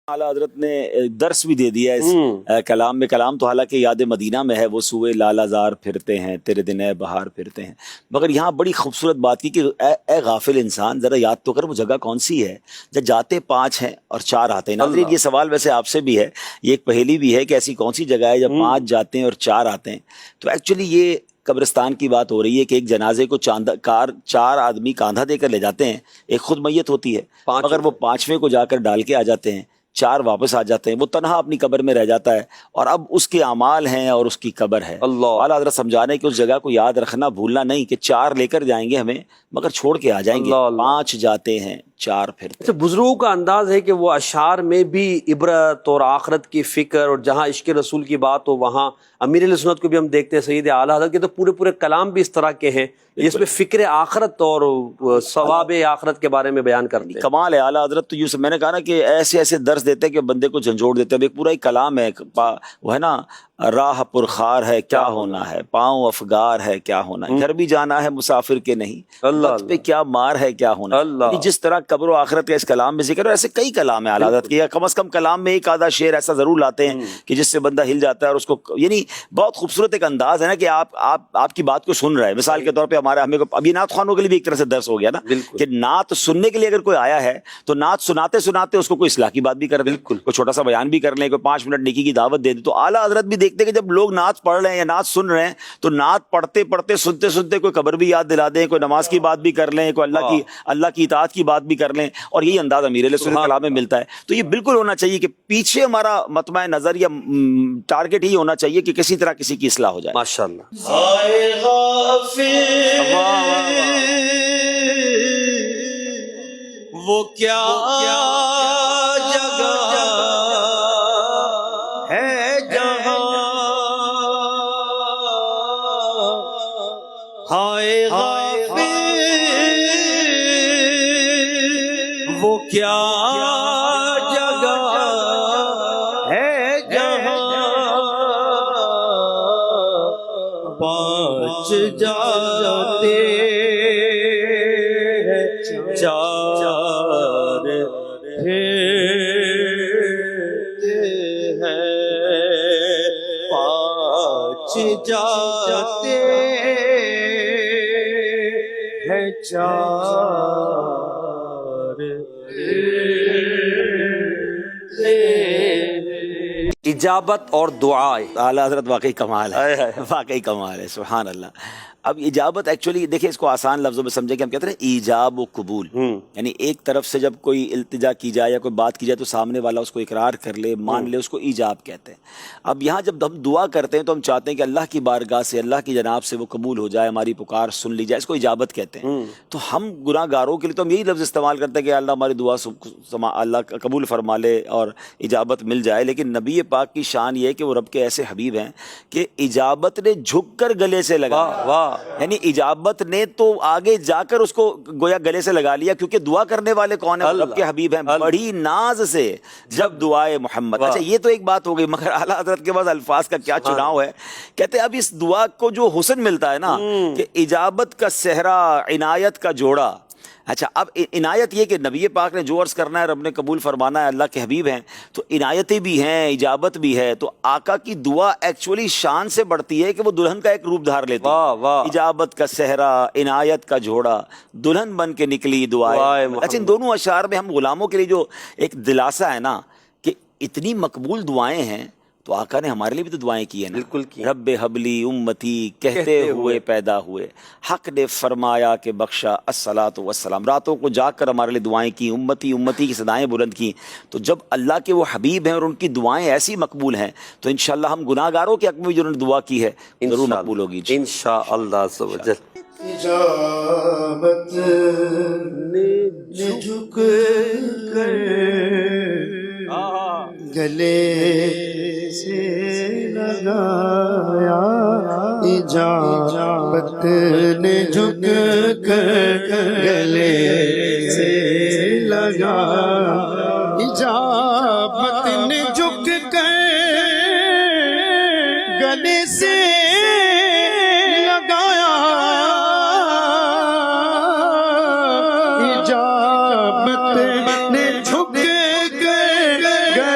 आला हजरत ने दर्स भी दे दिया इस कलाम में। कलाम तो हालांकि याद मदीना में है, वो सूए लालाजार फिरते हैं तेरे दिन ए बहार फिरते हैं, मगर यहाँ बड़ी खूबसूरत बात की कि ए गाफिल इंसान जरा याद तो कर वो जगह कौन सी है जब जाते 5 हैं और 4 आते हैं। नाज़रीन ये सवाल वैसे आपसे भी है, ये एक पहेली भी है कि ऐसी कौन सी जगह है जब 5 जाते हैं और 4 आते हैं। तो एक्चुअली ये कब्रिस्तान की बात हो रही है कि एक जनाजे को 4 आदमी कांधा देकर ले जाते हैं, एक खुद मैयत होती है मगर वो 5वें को जाकर डाल के आ जाते हैं, 4 वापस आ जाते हैं, वो तनहा अपनी कब्र में रह जाता है और अब उसके अमाल हैं और उसकी कब्र है। आला हज़रत समझाने कि उस जगह को याद रखना भूलना नहीं कि 4 लेकर जाएंगे हमें मगर छोड़ के आ जाएंगे। 5 जाते हैं 4 फिरते। अच्छा, बुजुर्गों का अंदाज है कि वो अशार में भी इबरत और आखरत की फिक्र, और जहाँ इश्क रसूल की बात हो वहाँ अमीर सुन्नत को भी हम देखते हैं, सैयद आला हज़रत के तो पूरे पूरे कलाम भी इस तरह के हैं जिसमें फिक्र आखरत और सवाब आखरत के बारे में बयान करते हैं। कमाल है आला हज़रत। तो यूँ मैंने कहा ना कि ऐसे ऐसे दर्स देते हैं कि बंदे को झंझोड़ देते हैं। एक पूरा ही कलाम है, वो है ना, राह पुरखार है क्या होना है, पाँव अफगार है क्या होना है, घर भी जाना है मुसाफिर के नहीं, वक्त पे क्या मार है क्या होना है। जिस तरह कब्र आखिरत का इस कलाम में जिक्र है, ऐसे कई कलाम है आला हज़रत के, कम से कम कलाम में एक आधा शेर ऐसा जरूर लाते हैं कि जिससे बंदा हिल जाता है और उसको, यानी बहुत खूबसूरत एक अंदाज है ना कि आपकी बात को सुन रहा है। मिसाल के तौर पर हमें अभी नात खानों के लिए भी एक तरह से दर्स हो गया ना कि नात सुनने के लिए अगर कोई आया है तो नात सुनाते सुनाते उसको कोई इस्लाह की बात भी कर दे, कोई छोटा सा बयान भी कर ले, कोई 5 मिनट नेकी की दावत दे दे। तो आला हज़रत भी देखते कि जब लोग नात पढ़ रहे हैं या नात सुन रहे हैं तो नात पढ़ते पढ़ते सुनते सुनते कोई कब्र भी याद दिला दें, कोई नमाज की बात भी कर लें, कोई अल्लाह की इताअत की बात भी कर लें, और यही अंदाज अमीर सुन्नत कलाम में मिलता है। तो ये बिल्कुल होना चाहिए कि पीछे हमारा मतमा नजर या टारगेट ही होना चाहिए कि किसी तरह किसी की इस्लाह हो जाए। माशाअल्लाह। वो क्या जगह है जहां हाय गाफिल, वो क्या जगह है जहां 5 जाते हैं 4 जाते हैं 4। इजाबत और दुआएं, आला हज़रत वाकई कमाल है, वाकई कमाल है, सुभान अल्लाह। अब इजाबत एक्चुअली देखिए, इसको आसान लफ्जों में समझे कि हम कहते हैं ईजाब व कबूल, यानी एक तरफ से जब कोई इल्तिजा की जाए या कोई बात की जाए तो सामने वाला उसको इकरार कर ले, मान ले, उसको ईजाब कहते हैं। अब यहाँ जब हम दुआ करते हैं तो हम चाहते हैं कि अल्लाह की बारगाह से, अल्लाह की जनाब से वो कबूल हो जाए, हमारी पुकार सुन ली जाए, इसको इजाबत कहते हैं। तो हम गुनाहगारों के लिए तो हम यही लफ्ज़ इस्तेमाल करते हैं कि अल्लाह हमारी दुआ अल्लाह कबूल फरमा ले और इजाबत मिल जाए। लेकिन नबी पाक की शान ये है कि वो रब के ऐसे हबीब हैं कि इजाबत ने झुक कर गले से लगा, यानी इजाबत ने तो आगे जाकर उसको गोया गले से लगा लिया, क्योंकि दुआ करने वाले कौन है? रब के हबीब हैं, बड़ी नाज से जब दुआए मोहम्मद। अच्छा, ये तो एक बात हो गई, मगर आला हज़रत के पास अल्फाज का क्या चुनाव है। कहते हैं अब इस दुआ को जो हुस्न मिलता है ना कि इजाबत का सेहरा, इनायत का जोड़ा। अच्छा, अब इनायत ये कि नबी पाक ने जो अर्ज़ करना है रब ने कबूल फरमाना है, अल्लाह के हबीब हैं, तो इनायतें भी हैं, इजाबत भी है। तो आका की दुआ एक्चुअली शान से बढ़ती है कि वो दुल्हन का एक रूप धार लेती है। इजाबत का सेहरा, इनायत का जोड़ा, दुल्हन बन के निकली दुआएं। अच्छा, इन दोनों अशार में हम गुलामों के लिए जो एक दिलासा है ना कि इतनी मकबूल दुआएं हैं, तो आका ने हमारे लिए भी तो दुआएं की है ना। बिल्कुल की। रब्बे हबली उम्मती कहते हुए पैदा हुए, हक ने फरमाया कि बख्शा अस्सलातु वस्सलाम, रातों को जाकर हमारे लिए दुआएं की, उम्मती उम्मती की सदाएं बुलंद की। तो जब अल्लाह के वो हबीब हैं और उनकी दुआएं ऐसी मकबूल हैं तो इंशाअल्लाह हम गुनाहगारों के हक में जो उन्होंने दुआ की है जरूर मकबूल होगी इंशाअल्लाह। इजाबत ने झुक कर गले से लगाया, इजाबत ने झुक कर गले से लगाया, इजाबत ने झुक कर गले से लगाया, इजाबत ने झुक कर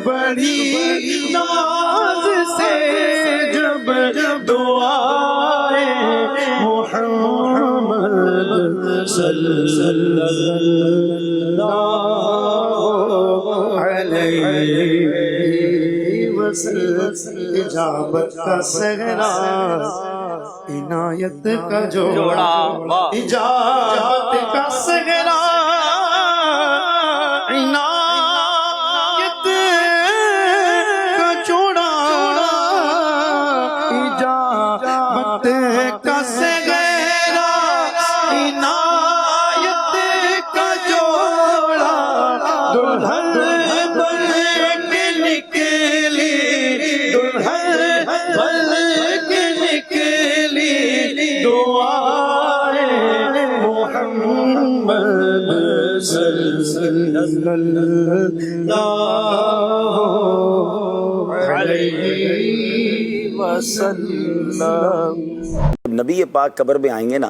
بڑی ناز سے جب دعائے محمد صلی اللہ علیہ وسلم اجابت کا صحرا عنایت کا جوڑا اجابت کا صحرا عنایت کا جوڑا اجابت کا صحرا عنایت کا جوڑا دلہن بن کے نکلی دلہن بن کے نکلی دعائے محمد صلی اللہ علیہ وسلم. نبی پاک قبر میں آئیں گے نا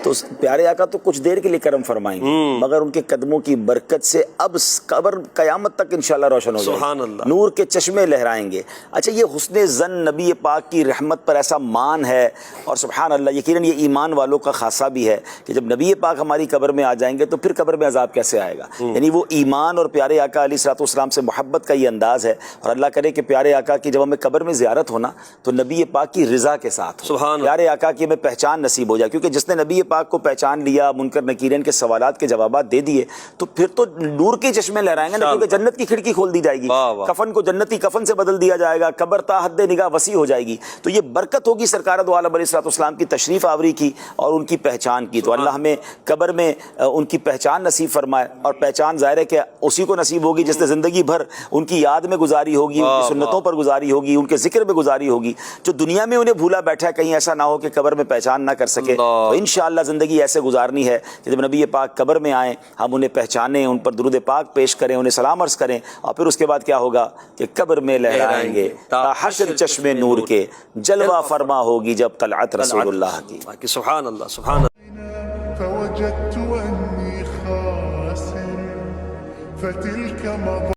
تو پیارے آقا تو کچھ دیر کے لیے کرم فرمائیں گے مگر ان کے قدموں کی برکت سے اب قبر قیامت تک انشاءاللہ روشن ہو جائے سبحان اللہ. نور کے چشمے لہرائیں گے. اچھا یہ حسن زن نبی پاک کی رحمت پر ایسا مان ہے اور سبحان اللہ یقیناً یہ ایمان والوں کا خاصہ بھی ہے کہ جب نبی پاک ہماری قبر میں آ جائیں گے تو پھر قبر میں عذاب کیسے آئے گا. یعنی وہ ایمان اور پیارے آقا علیہ الصلوۃ والسلام سے محبت کا یہ انداز ہے اور اللہ کرے کہ پیارے آقا کی جب ہمیں قبر میں زیارت ہونا تو نبی پاک کی رضا کے ساتھ ہو. سبحان اللہ. پیارے آقا کی ہمیں پہچان نصیب ہو جائے کیونکہ جس نے نبی پاک کو پہچان لیا منکر نکیرین کے سوالات کے جوابات دے دیے تو پھر تو نور کے چشمے لہرائیں گے نا کیونکہ جنت کی کھڑکی کھول دی جائے گی. کفن کو جنتی کفن سے بدل دیا جائے گا. قبر تا حد نگاہ وسیع ہو جائے گی. تو یہ برکت ہوگی سرکار دو عالم علیہ الصلوۃ والسلام کی تشریف آوری کی اور ان کی پہچان کی. تو اللہ ہمیں قبر میں ان کی پہچان نصیب فرمائے اور پہچان ظاہر ہے کہ اسی کو نصیب ہوگی جس نے زندگی بھر ان کی یاد میں گزاری ہوگی ان کی سنتوں پر گزاری ہوگی ان کے ذکر میں گزاری ہوگی. جو دنیا میں انہیں بھولا بیٹھا ہے کہیں ایسا نہ ہو کہ قبر میں پہچان نہ کر سکے. تو انشاءاللہ زندگی ایسے گزارنی ہے کہ جب نبی پاک قبر میں آئیں ہم انہیں پہچانیں ان پر درود پاک پیش کریں انہیں سلام عرض کریں اور پھر اس کے بعد کیا ہوگا کہ قبر میں لہرائیں گے تا حشر چشمے نور کے جلوہ فرما ہوگی جب طلعت رسول اللہ کی. سبحان اللہ سبحان اللہ. فوجدت أني خاسر فتلك